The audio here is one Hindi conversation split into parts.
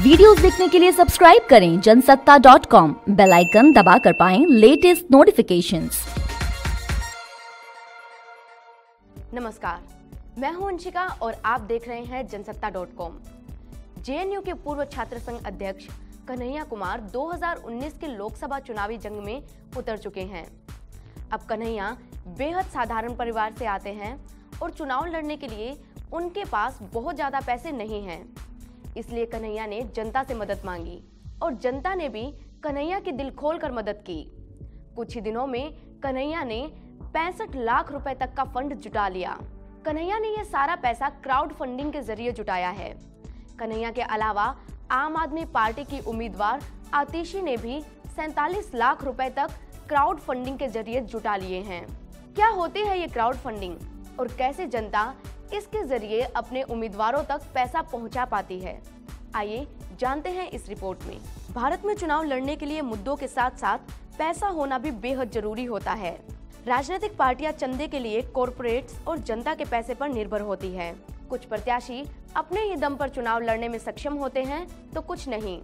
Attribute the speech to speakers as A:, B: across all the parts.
A: वीडियोस देखने के लिए सब्सक्राइब करें जनसत्ता.com, बेल आइकन दबाकर पाएं लेटेस्ट नोटिफिकेशंस।
B: नमस्कार, मैं हूं अंशिका और आप देख रहे हैं जनसत्ता.com। जेएनयू के पूर्व छात्र संघ अध्यक्ष कन्हैया कुमार 2019 के लोकसभा चुनावी जंग में उतर चुके हैं। अब कन्हैया बेहद साधारण परिवार से आते हैं और चुनाव लड़ने के लिए उनके पास बहुत ज्यादा पैसे नहीं हैं। इसलिए कन्हैया ने जनता से मदद मांगी और जनता ने भी कन्हैया की दिल खोलकर मदद की। कुछ ही दिनों में कन्हैया ने 65 लाख रुपए तक का फंड जुटा लिया। कन्हैया ने यह सारा पैसा क्राउड फंडिंग के जरिए जुटाया है। कन्हैया के अलावा आम आदमी पार्टी की उम्मीदवार आतिशी ने भी 47 लाख रुपए तक क्राउड फंडिंग के जरिए जुटा लिए हैं। क्या होती है ये क्राउड फंडिंग और कैसे जनता इसके जरिए अपने उम्मीदवारों तक पैसा पहुंचा पाती है, आइए जानते हैं इस रिपोर्ट में। भारत में चुनाव लड़ने के लिए मुद्दों के साथ साथ पैसा होना भी बेहद जरूरी होता है। राजनीतिक पार्टियां चंदे के लिए कॉरपोरेट्स और जनता के पैसे पर निर्भर होती है। कुछ प्रत्याशी अपने ही दम पर चुनाव लड़ने में सक्षम होते हैं तो कुछ नहीं।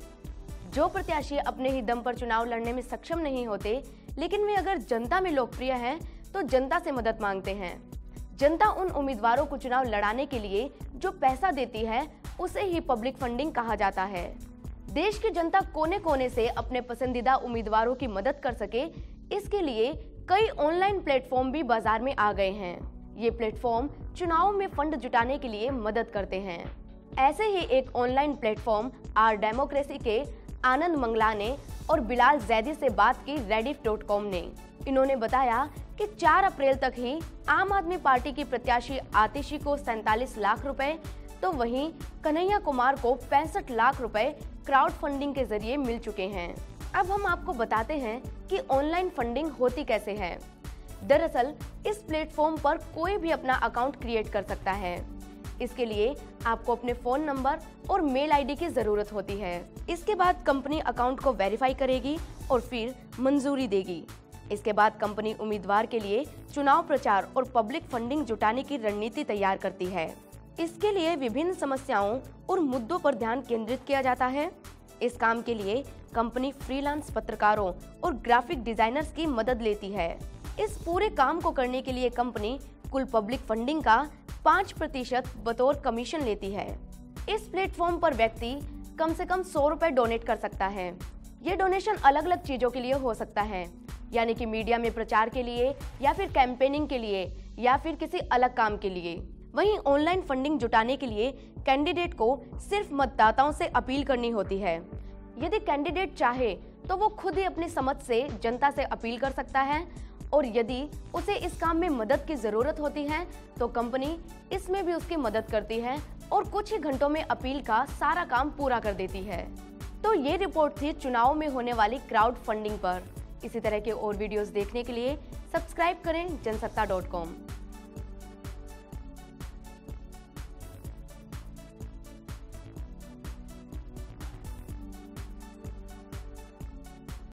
B: जो प्रत्याशी अपने ही दम पर चुनाव लड़ने में सक्षम नहीं होते, लेकिन वे अगर जनता में लोकप्रिय हैं, तो जनता से मदद मांगते हैं। जनता उन उम्मीदवारों को चुनाव लड़ाने के लिए जो पैसा देती है, उसे ही पब्लिक फंडिंग कहा जाता है। देश की जनता कोने कोने से अपने पसंदीदा उम्मीदवारों की मदद कर सके, इसके लिए कई ऑनलाइन प्लेटफॉर्म भी बाजार में आ गए हैं। ये प्लेटफॉर्म चुनाव में फंड जुटाने के लिए मदद करते हैं। ऐसे ही एक ऑनलाइन प्लेटफॉर्म आर डेमोक्रेसी के आनंद मंगलाने और बिलाल जैदी से बात की rediff.com ने। इन्होंने बताया कि 4 अप्रैल तक ही आम आदमी पार्टी की प्रत्याशी आतिशी को 47 लाख रुपए, तो वहीं कन्हैया कुमार को 65 लाख रुपए क्राउड फंडिंग के जरिए मिल चुके हैं। अब हम आपको बताते हैं कि ऑनलाइन फंडिंग होती कैसे है। दरअसल इस प्लेटफॉर्म पर कोई भी अपना अकाउंट क्रिएट कर सकता है। इसके लिए आपको अपने फोन नंबर और मेल आईडी की जरूरत होती है। इसके बाद कंपनी अकाउंट को वेरीफाई करेगी और फिर मंजूरी देगी। इसके बाद कंपनी उम्मीदवार के लिए चुनाव प्रचार और पब्लिक फंडिंग जुटाने की रणनीति तैयार करती है। इसके लिए विभिन्न समस्याओं और मुद्दों पर ध्यान केंद्रित किया जाता है। इस काम के लिए कंपनी फ्रीलांस पत्रकारों और ग्राफिक डिजाइनर्स की मदद लेती है। इस पूरे काम को करने के लिए कंपनी कुल पब्लिक फंडिंग का 5% बतौर कमीशन लेती है। इस प्लेटफॉर्म पर व्यक्ति कम से कम 100 रुपए डोनेट कर सकता है। ये डोनेशन अलग अलग चीजों के लिए हो सकता है, यानी कि मीडिया में प्रचार के लिए या फिर कैंपेनिंग के लिए या फिर किसी अलग काम के लिए। वहीं ऑनलाइन फंडिंग जुटाने के लिए कैंडिडेट को सिर्फ मतदाताओं से अपील करनी होती है। यदि कैंडिडेट चाहे तो वो खुद ही अपनी समझ से जनता से अपील कर सकता है, और यदि उसे इस काम में मदद की जरूरत होती है तो कंपनी इसमें भी उसकी मदद करती है और कुछ ही घंटों में अपील का सारा काम पूरा कर देती है। तो ये रिपोर्ट थी चुनाव में होने वाली क्राउड फंडिंग पर। इसी तरह के और वीडियोस देखने के लिए सब्सक्राइब करें जनसत्ता.com।